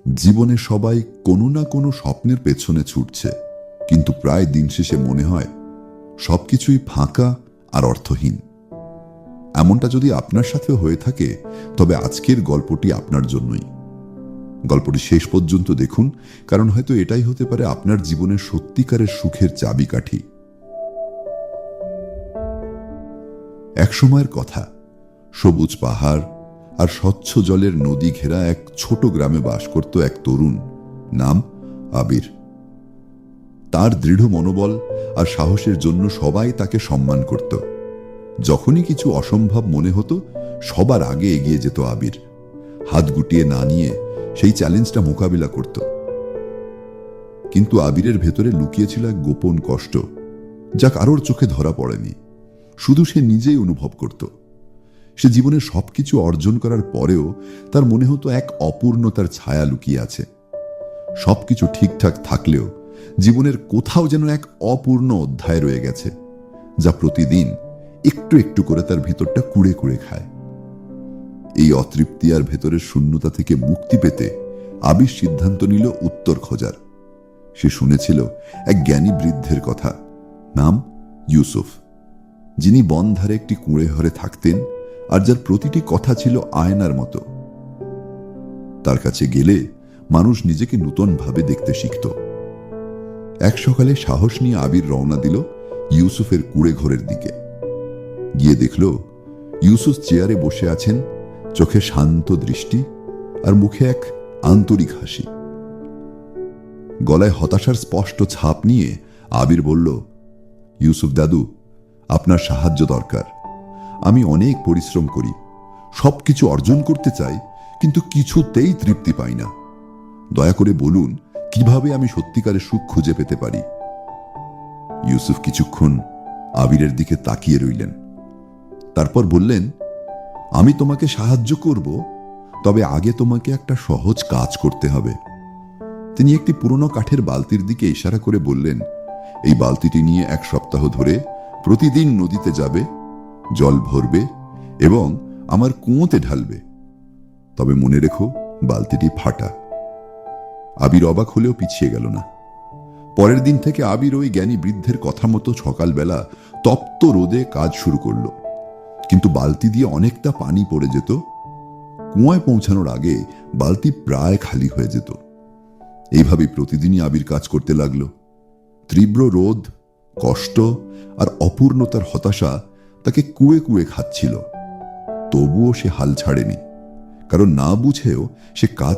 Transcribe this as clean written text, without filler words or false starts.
জীবনে সবাই কোনো না কোনো স্বপ্নের পেছনে ছুটছে, কিন্তু প্রায় দিন শেষে মনে হয় সবকিছুই ফাঁকা আর অর্থহীন। এমনটা যদি আপনার সাথে হয়ে থাকে, তবে আজকের গল্পটি আপনার জন্যই। গল্পটি শেষ পর্যন্ত দেখুন, কারণ হয়তো এটাই হতে পারে আপনার জীবনের সত্যিকারের সুখের চাবিকাঠি। এক সময়ের কথা, সবুজ পাহাড় আর স্বচ্ছ জলের নদী ঘেরা এক ছোট গ্রামে বাস করত এক তরুণ, নাম আবির। তার দৃঢ় মনোবল আর সাহসের জন্য সবাই তাকে সম্মান করত। যখনই কিছু অসম্ভব মনে হতো, সবার আগে এগিয়ে যেত আবির, হাত গুটিয়ে না নিয়ে সেই চ্যালেঞ্জটা মোকাবিলা করত। কিন্তু আবিরের ভেতরে লুকিয়েছিল এক গোপন কষ্ট, যা কারোর চোখে ধরা পড়েনি, শুধু সে নিজেই অনুভব করত। সে জীবনে সবকিছু অর্জন করার পরেও তার মনে হতো এক অপূর্ণতার ছায়া লুকিয়ে আছে। সবকিছু ঠিকঠাক থাকলেও জীবনের কোথাও যেন এক অপূর্ণ অধ্যায় রয়ে গেছে, যা প্রতিদিন একটু একটু করে তার ভিতরটা কুড়ে কুড়ে খায়। এই অতৃপ্তি আর ভেতরের শূন্যতা থেকে মুক্তি পেতে আবির সিদ্ধান্ত নিল উত্তর খোঁজার। সে শুনেছিল এক জ্ঞানী বৃদ্ধের কথা, নাম ইউসুফ, যিনি বনধারে একটি কুঁড়ে ঘরে থাকতেন আর যার প্রতিটি কথা ছিল আয়নার মতো। তার কাছে গেলে মানুষ নিজেকে নূতন ভাবে দেখতে শিখত। এক সকালে সাহস নিয়ে আবির রওনা দিল ইউসুফের কুঁড়ে ঘরের দিকে। গিয়ে দেখল ইউসুফ চেয়ারে বসে আছেন, চোখে শান্ত দৃষ্টি আর মুখে এক আন্তরিক হাসি। গলায় হতাশার স্পষ্ট ছাপ নিয়ে আবির বলল, ইউসুফ দাদু, আপনার সাহায্য দরকার। আমি অনেক পরিশ্রম করি, সবকিছু অর্জন করতে চাই, কিন্তু কিছুতেই তৃপ্তি পাই না। দয়া করে বলুন, কিভাবে আমি সত্যিকারের সুখ খুঁজে পেতে পারি। ইউসুফ কিছুক্ষণ আবিরের দিকে তাকিয়ে রইলেন, তারপর বললেন, আমি তোমাকে সাহায্য করব, তবে আগে তোমাকে একটা সহজ কাজ করতে হবে। তিনি একটি পুরনো কাঠের বালতির দিকে ইশারা করে বললেন, এই বালতিটি নিয়ে 1 সপ্তাহ ধরে প্রতিদিন নদীতে যাবে, জল ভরবে এবং আমার কুয়োতে ঢালবে। তবে মনে রেখো, বালতিটি ফাটা। আবির অবাক হলেও পিছিয়ে গেল না। পরের দিন থেকে আবির ওই জ্ঞানী বৃদ্ধের কথা মতো সকালবেলা তপ্ত রোদে কাজ শুরু করল, কিন্তু বালতি দিয়ে অনেকটা পানি পড়ে যেত। কুয়ায় পৌঁছানোর আগে বালতি প্রায় খালি হয়ে যেত। এইভাবে প্রতিদিনই আবির কাজ করতে লাগলো। তীব্র রোদ, কষ্ট আর অপূর্ণতার হতাশা তাকে কুয়ে কুয়ে খাচ্ছিল। তবুও সে হাল ছাড়েনি, কারণ না বুঝেও সে কাজ